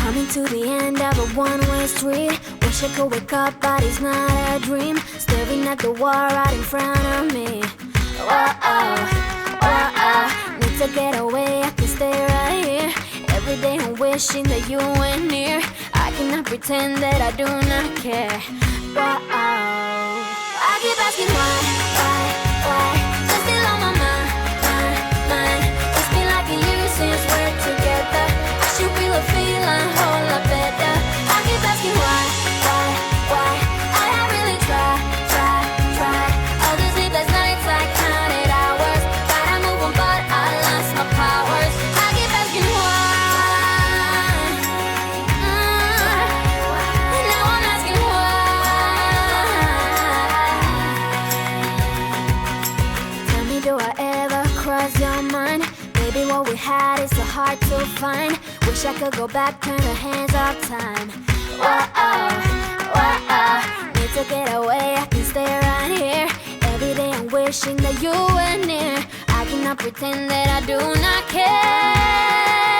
Coming to the end of a one-way street. Wish I could wake up, but it's not a dream. Staring at the wall right in front of me. Whoa, whoa, need to get away, I can stay right here. Every day I'm wishing that you were near. I cannot pretend that I do not care. Whoa, I keep asking why? You're still on my mind. It's been like a year since we're together. I should feel a feeling a whole lot better. I keep asking why? I have really tried. All these sleepless nights I counted hours. But I move on, but I lost my powers. I keep asking why. And now I'm asking why. Tell me, do I ever cross your mind? Maybe what we had is so hard to find. Wish I could go back, turn the hands of time. Whoa, need to get away, I can stay right here. Every day I'm wishing that you were near. I cannot pretend that I do not care.